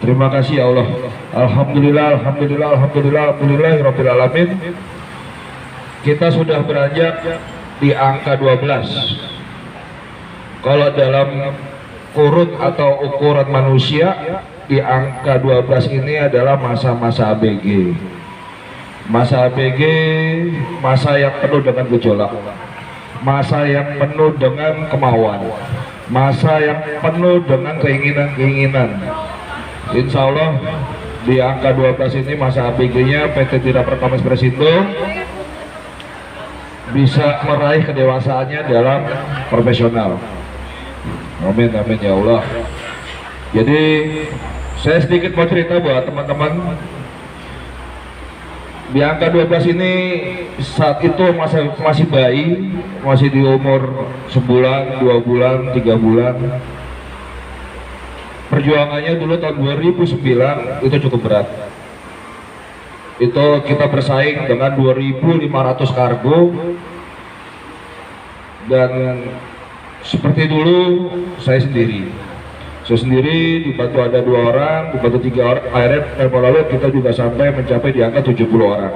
Terima kasih ya Allah. Alhamdulillah, alhamdulillah, alhamdulillah, alhamdulillah, rabbil alamin. Kita sudah beranjak di angka 12. Kalau dalam kurun atau ukuran manusia, di angka 12 ini adalah masa-masa ABG. Masa ABG, masa yang penuh dengan gejolak, masa yang penuh dengan kemauan, masa yang penuh dengan keinginan-keinginan. Insya Allah di angka 12 ini masa ABG-nya PT Tira Pertama Presindo bisa meraih kedewasaannya dalam profesional. Amin, amin ya Allah. Jadi saya sedikit mau cerita buat teman-teman. Di angka 12 ini saat itu masih bayi, masih di umur sebulan, 2 bulan, 3 bulan. Perjuangannya dulu tahun 2009 itu cukup berat. Itu kita bersaing dengan 2.500 kargo, dan seperti dulu saya sendiri dibantu ada 2 orang, dibantu 3 orang. Akhirnya lalu kita juga sampai mencapai di angka 70 orang.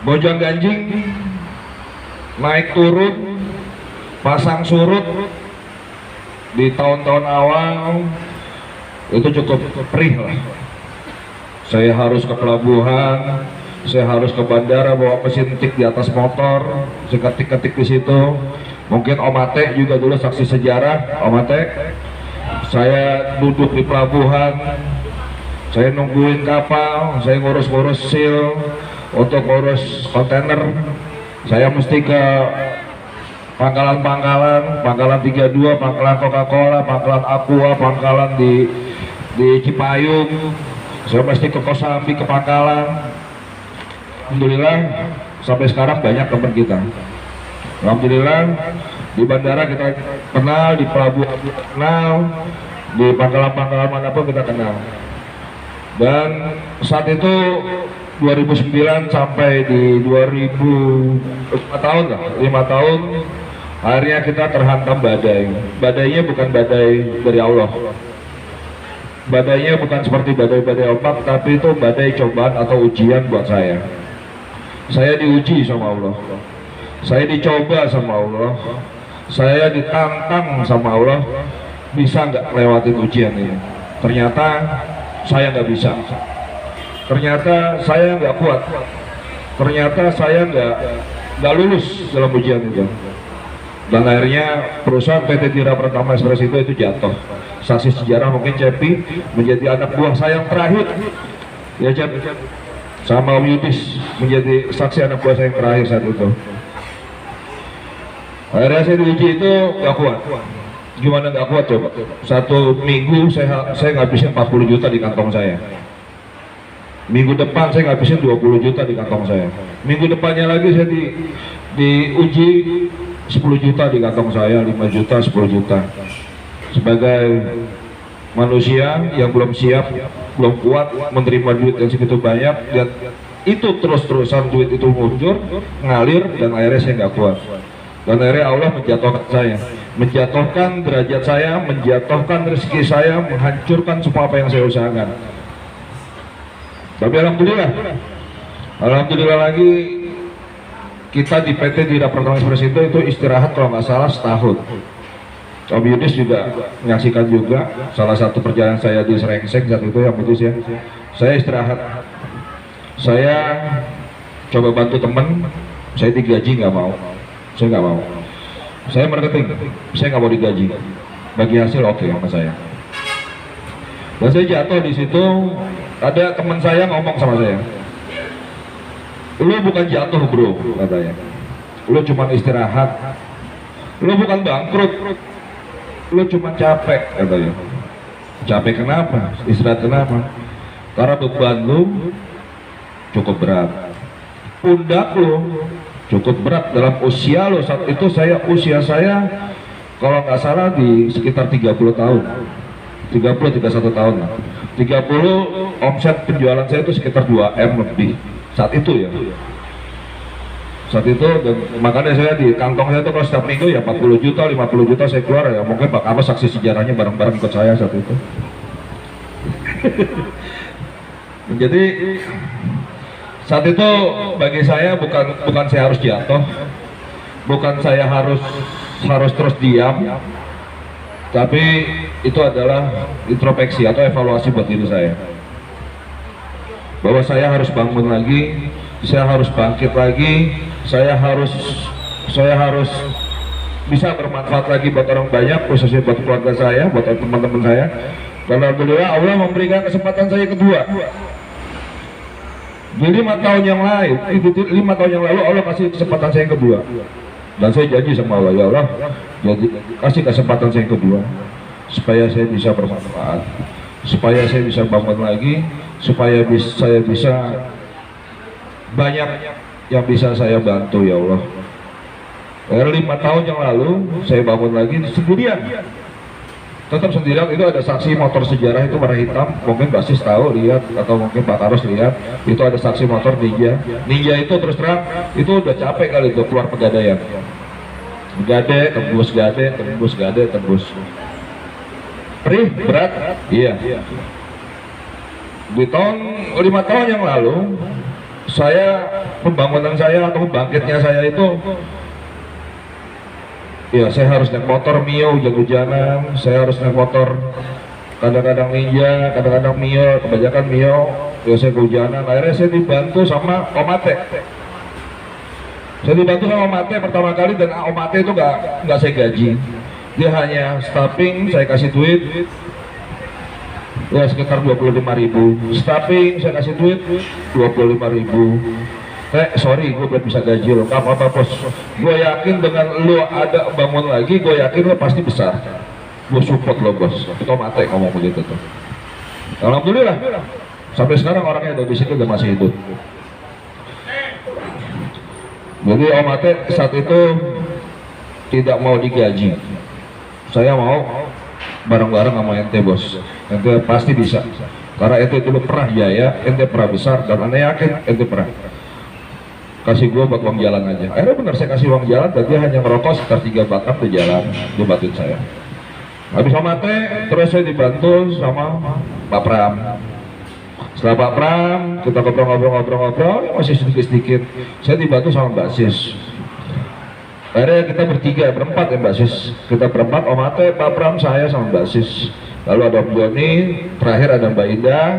Bojang ganjing, naik turun, pasang surut di tahun-tahun awal itu cukup perih lah. Saya harus ke pelabuhan, saya harus ke bandara bawa mesin tik di atas motor, saya ketik-ketik di situ. Mungkin Om Ate juga dulu saksi sejarah. Om Ate, saya duduk di pelabuhan, saya nungguin kapal, saya ngurus-ngurus seal untuk ngurus kontainer. Saya mesti ke pangkalan-pangkalan, pangkalan 32, pangkalan Coca-Cola, pangkalan Aqua, pangkalan di Cipayung. Saya mesti ke Kosambi, ke pangkalan. Alhamdulillah sampai sekarang banyak teman kita. Alhamdulillah di bandara kita kenal, di pelabuhan kita kenal, di pangkalan-pangkalan manapun kita kenal. Dan saat itu 2009 sampai di 5 tahun lah, 5 tahun akhirnya kita terhantam badai. Badainya bukan badai dari Allah, badainya bukan seperti badai-badai ombak, tapi itu badai cobaan atau ujian buat saya. Saya diuji sama Allah, saya dicoba sama Allah, saya ditantang sama Allah, bisa nggak lewatin ujian ini. Ternyata saya nggak bisa, ternyata saya nggak kuat, ternyata saya nggak lulus dalam ujian itu. Dan akhirnya perusahaan PT Tira Pertama Espresso itu jatuh. Saksi sejarah mungkin Cepi menjadi anak buah saya yang terakhir, ya Cep, sama Om Yudis menjadi saksi anak buah saya yang terakhir saat itu. Akhirnya saya diuji itu nggak kuat. Gimana nggak kuat coba? 1 minggu saya ngabisin 40 juta di kantong saya. Minggu depan saya ngabisin 20 juta di kantong saya. Minggu depannya lagi saya diuji 10 juta di kantong saya, 5 juta, 10 juta. Sebagai manusia yang belum siap, belum kuat menerima duit yang segitu banyak, dan itu terus-terusan duit itu muncul, ngalir, dan akhirnya saya nggak kuat. Dan akhirnya Allah menjatuhkan saya, menjatuhkan derajat saya, menjatuhkan rezeki saya, menghancurkan semua apa yang saya usahakan. Tapi alhamdulillah lagi kita di PT Tira Pertama Espresso itu istirahat kalau nggak salah setahun. Om Yudis juga menyaksikan juga salah satu perjalanan saya di Serengseng saat itu, yang Yudis ya. Saya istirahat, saya coba bantu temen, saya digaji nggak mau. Saya nggak mau. Saya marketing, saya nggak mau digaji. Bagi hasil oke sama saya. Dan saya jatuh di situ. Ada teman saya ngomong sama saya, "Lu bukan jatuh bro," katanya. "Lu cuma istirahat. Lu bukan bangkrut. Lu cuma capek," katanya. "Capek kenapa? Istirahat kenapa?" "Karena beban lu cukup berat. Pundak lu cukup berat dalam usia lo." Saat itu usia saya kalau nggak salah di sekitar 30 tahun, 31 tahun lah. 30, omset penjualan saya itu sekitar 2M lebih saat itu ya. Saat itu, dan makanya saya di kantong saya itu kalau setiap minggu ya 40 juta, 50 juta saya keluar ya. Mungkin Pak Abbas saksi sejarahnya bareng-bareng ikut saya saat itu. Jadi saat itu bagi saya bukan saya harus jatuh, bukan saya harus terus diam, tapi itu adalah introspeksi atau evaluasi buat diri saya, bahwa saya harus bangun lagi, saya harus bangkit lagi, saya harus bisa bermanfaat lagi buat orang banyak, khususnya buat keluarga saya, buat teman-teman saya. Dan alhamdulillah Allah memberikan kesempatan saya kedua. Di 5 tahun yang lalu, 5 tahun yang lalu Allah kasih kesempatan saya yang kedua. Dan saya janji sama Allah, ya Allah, jadi kasih kesempatan saya yang kedua, supaya saya bisa bermanfaat, supaya saya bisa bangun lagi, supaya saya bisa banyak yang bisa saya bantu, ya Allah. 5 tahun yang lalu saya bangun lagi sendirian, tetap sendirian. Itu ada saksi motor sejarah itu warna hitam, mungkin basis tahu lihat, atau mungkin Pak Karus lihat, itu ada saksi motor Ninja itu terus terang itu udah capek kali itu keluar Pegadaian, gade tembus perih berat, iya. Di tahun 5 tahun yang lalu pembangunan saya atau bangkitnya saya itu, ya saya harus naik motor Mio hujan-hujanan, saya harus naik motor kadang-kadang Ninja, kadang-kadang Mio, kebanyakan Mio, ya saya kehujanan. Akhirnya saya dibantu sama Om Ate. Saya dibantu sama Om Ate pertama kali, dan Om Ate itu nggak saya gaji, dia hanya staffing, saya kasih duit ya sekitar 25.000, staffing saya kasih duit 25.000. Sorry, gue belum bisa gaji lo. Gak apa-apa bos, gue yakin dengan lo ada bangun lagi, gue yakin lo pasti besar, gue support lo bos. Itu Mate ngomong begitu tuh. Alhamdulillah sampai sekarang orangnya ada di situ dan masih hidup. Jadi Om Mate saat itu tidak mau digaji, saya mau bareng-bareng sama ente bos, ente pasti bisa, karena ente dulu pernah jaya, ente pernah besar, dan ane yakin ente pernah. Kasih gue buat uang jalan aja. Akhirnya benar saya kasih uang jalan, dan dia hanya ngerokok sekitar 3 batang di jalan, dia bantuin saya. Habis sama Mate, terus saya dibantu sama Pak Pram. Setelah Pak Pram, kita ngobrol-ngobrol, ya masih sedikit-sedikit. Saya dibantu sama Mbak Sis. Akhirnya kita berempat ya Mbak Sis. Kita berempat, Om Mate, Pak Pram, saya sama Mbak Sis. Lalu ada Om Joni, terakhir ada Mbak Indah.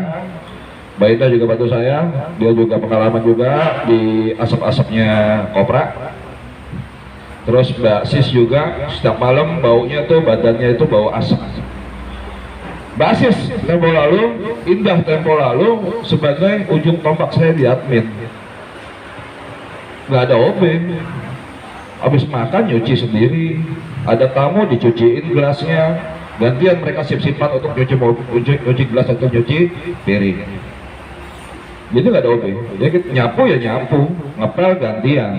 Mbak Indah juga bantu saya, dia juga pengalaman juga di asap-asapnya Kopra. Terus Mbak Sis juga setiap malam baunya tuh, badannya itu bau asap. Mbak Sis tempo lalu, Indah tempo lalu sebagai ujung tombak saya di admin. Nggak ada OB, habis makan nyuci sendiri, ada tamu dicuciin gelasnya, gantian mereka sip-sipan untuk nyuci gelas atau nyuci piring. Jadi nggak ada OB, jadi nyapu ya nyapu, ngepel gantian.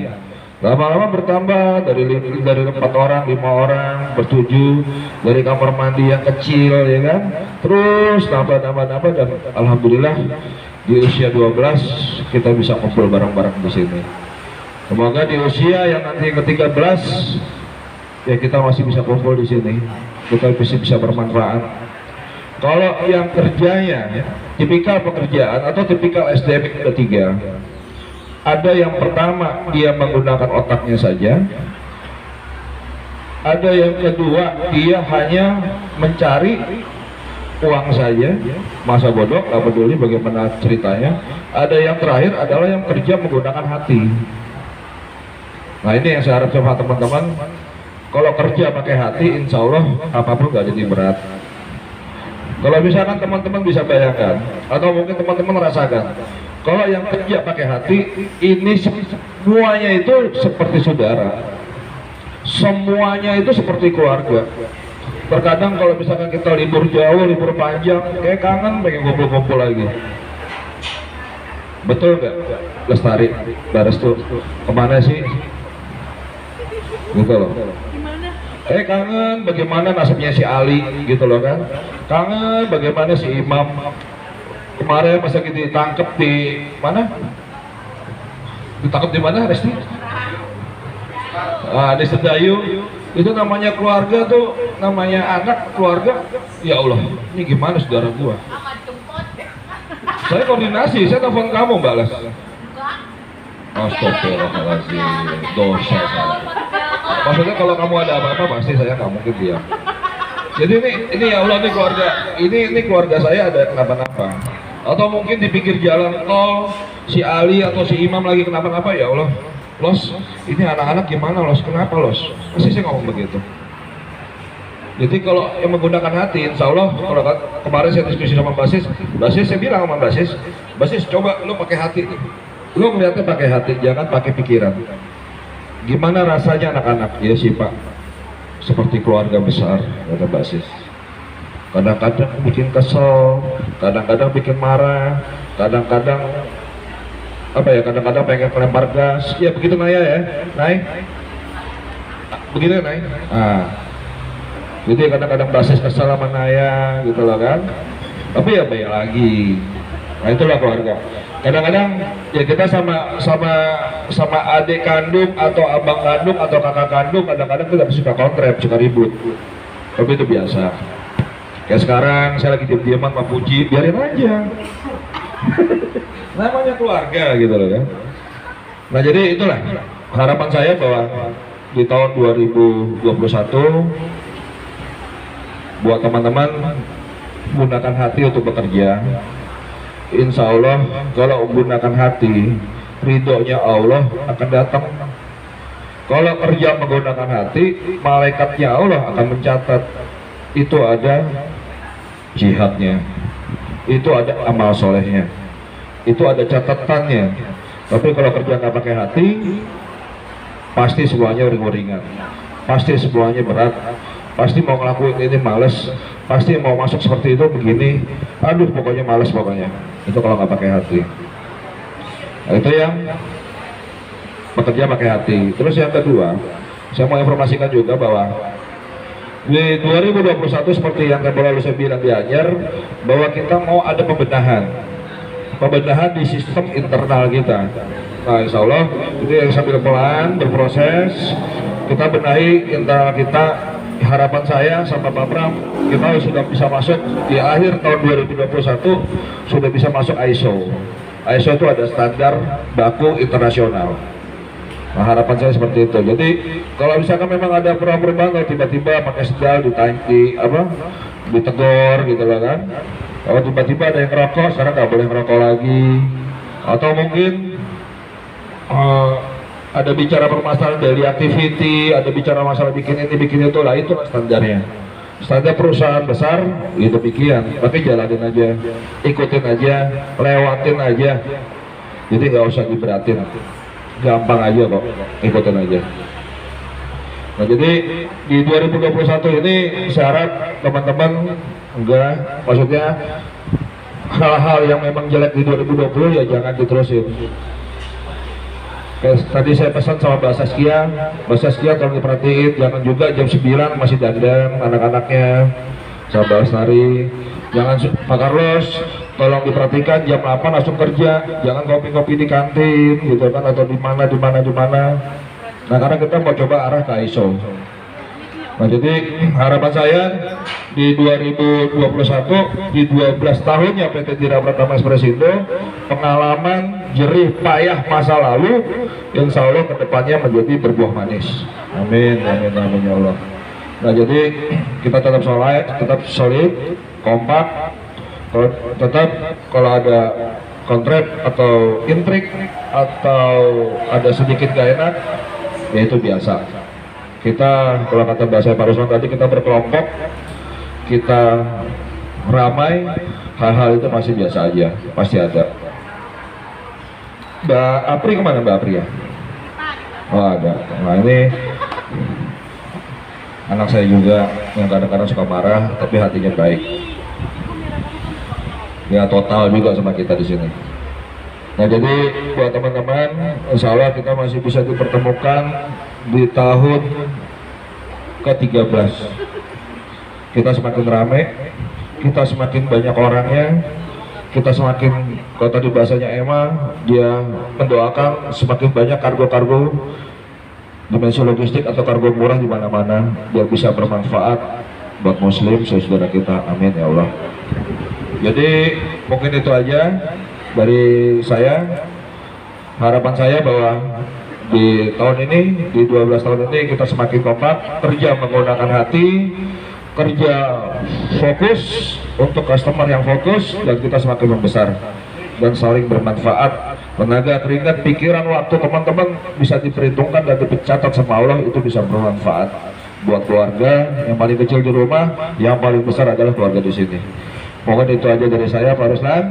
Lama-lama bertambah dari 4 orang, 5 orang, bertujuh, dari kamar mandi yang kecil ya kan, terus nambah, dan alhamdulillah di usia 12 kita bisa kumpul bareng-bareng di sini. Semoga di usia yang nanti ke-13 ya kita masih bisa kumpul di sini, kita bisa bermanfaat. Kalau yang kerjanya tipikal pekerjaan atau tipikal SDM ada 3. Ada yang pertama dia menggunakan otaknya saja, ada yang kedua dia hanya mencari uang saja, masa bodoh, nggak peduli bagaimana ceritanya. Ada yang terakhir adalah yang kerja menggunakan hati. Nah ini yang saya harap sama teman-teman, kalau kerja pakai hati insya Allah apapun nggak jadi berat. Kalau misalkan teman-teman bisa bayangkan, atau mungkin teman-teman rasakan, kalau yang kerja pakai hati, ini semuanya itu seperti saudara, semuanya itu seperti keluarga. Terkadang kalau misalkan kita libur jauh, libur panjang, kayak kangen pengen kumpul-kumpul lagi. Betul nggak, Lestari? Baris tuh kemana sih? Gitu loh. Kangen bagaimana nasibnya si Ali gitu loh kan, kangen bagaimana si Imam kemarin masa kita ditangkap di mana, Resti? Di Sedayu. Itu namanya keluarga tuh, namanya anak keluarga. Ya Allah, ini gimana saudara gua, Saya koordinasi, saya telepon kamu balas. Astagfirullahaladzim, dosa saya. Maksudnya kalau kamu ada apa-apa pasti saya nggak mungkin diam. Jadi ini ya Allah, ini keluarga saya ada kenapa-napa. Atau mungkin di pinggir jalan tol si Ali atau si Imam lagi kenapa-napa, ya Allah. Los, ini anak-anak gimana Los? Kenapa Los? Pasti saya ngomong begitu. Jadi kalau yang menggunakan hati, insya Allah, kalau kemarin saya diskusi sama Basis saya bilang sama Basis coba lu pakai hati. Lu ngeliatnya pakai hati, jangan pakai pikiran. Gimana rasanya anak-anak? Ya sih Pak, seperti keluarga besar, kata Basis. Kadang-kadang bikin kesel, kadang-kadang bikin marah, kadang-kadang apa ya, kadang-kadang pengen melempar gas. Ya begitu Naya ya, Nay? Begitu Nay? Jadi kadang-kadang Basis kesel sama Naya gitu loh kan. Tapi ya baik lagi. Nah itulah keluarga. Kadang-kadang ya kita sama adik kandung atau abang kandung atau kakak kandung, kadang-kadang kita suka kontrep, suka ribut. Tapi itu biasa. Kayak sekarang saya lagi diam-diaman sama Puji, biarin aja. Namanya keluarga gitu loh kan. Nah jadi itulah harapan saya bahwa di tahun 2021 buat teman-teman gunakan hati untuk bekerja. Insya Allah kalau menggunakan hati, ridhonya Allah akan datang. Kalau kerja menggunakan hati, malaikatnya Allah akan mencatat. Itu ada jihadnya, itu ada amal solehnya, itu ada catatannya. Tapi kalau kerja nggak pakai hati, pasti semuanya ringan-ringan, pasti semuanya berat, pasti mau ngelakuin ini males, pasti mau masuk seperti itu begini, aduh pokoknya males pokoknya. Itu kalau nggak pakai hati. Nah, itu yang bekerja pakai hati. Terus yang kedua, saya mau informasikan juga bahwa di 2021 seperti yang lalu saya bilang di Anyer, bahwa kita mau ada pembenahan di sistem internal kita. Nah insya Allah itu yang sambil pelan berproses, kita benahi internal kita. Harapan saya sama Pak Pram, kita sudah bisa masuk di akhir tahun 2021 sudah bisa masuk ISO. ISO itu ada standar baku internasional. Nah, harapan saya seperti itu. Jadi kalau misalkan memang ada perubahan, kalau tiba-tiba pakai sendal ditegur gitu loh kan. Kalau tiba-tiba ada yang ngerokok, sekarang nggak boleh ngerokok lagi. Atau mungkin ada bicara permasalahan daily activity, ada bicara masalah bikin ini, bikin itu, lah itu standarnya. Standar perusahaan besar, itu demikian. Tapi jalanin aja, ikutin aja, lewatin aja. Jadi nggak usah diberatin, gampang aja kok, ikutin aja. Nah jadi di 2021 ini saya harap teman-teman maksudnya hal-hal yang memang jelek di 2020 ya jangan diterusin. Tadi saya pesan sama Mbak Saskia tolong diperhatiin, jangan juga jam 9 masih dandan anak-anaknya, sama Mbak Lestari. Jangan Pak Carlos, tolong diperhatikan jam 8 langsung kerja, jangan kopi-kopi di kantin gitu kan, atau di mana. Nah karena kita mau coba arah ke ISO. Nah jadi harapan saya di 2021, di 12 tahunnya PT Dira Pratama Ekspresindo, pengalaman jerih payah masa lalu, insya Allah kedepannya menjadi berbuah manis. Amin, amin, amin ya Allah. Nah jadi kita tetap solid, kompak, tetap kalau ada kontrak atau intrik atau ada sedikit gak enak, ya itu biasa. Kita kalau kata bahasa Pak Rusman tadi, kita berkelompok, kita ramai, hal-hal itu masih biasa aja, pasti ada. Mbak Apri kemana Mbak Apri ya? Oh ada. Nah ini anak saya juga yang kadang-kadang suka marah, tapi hatinya baik. Ya total juga sama kita di sini. Nah jadi buat teman-teman, insya Allah kita masih bisa dipertemukan di tahun ke-13. Kita semakin ramai, kita semakin banyak orangnya, kita semakin, kalau tadi bahasanya Emma, dia mendoakan semakin banyak kargo-kargo dimensi logistik atau kargo murah di mana-mana, biar bisa bermanfaat buat muslim saudara kita. Amin ya Allah. Jadi Mungkin itu aja dari saya. Harapan saya bahwa di tahun ini, di 12 tahun ini kita semakin kompak, kerja menggunakan hati, kerja fokus untuk customer yang fokus, dan kita semakin membesar dan saling bermanfaat. Tenaga, keringat, pikiran, waktu teman-teman bisa diperhitungkan dan dicatat sama Allah, itu bisa bermanfaat buat keluarga. Yang paling kecil di rumah, yang paling besar adalah keluarga di sini. Mungkin itu aja dari saya, Pak Ruslan.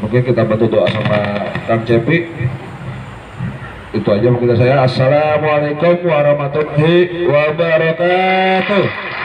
Mungkin kita bantu doa sama Kang Cepi. Itu aja mungkin dari saya. Assalamualaikum warahmatullahi wabarakatuh.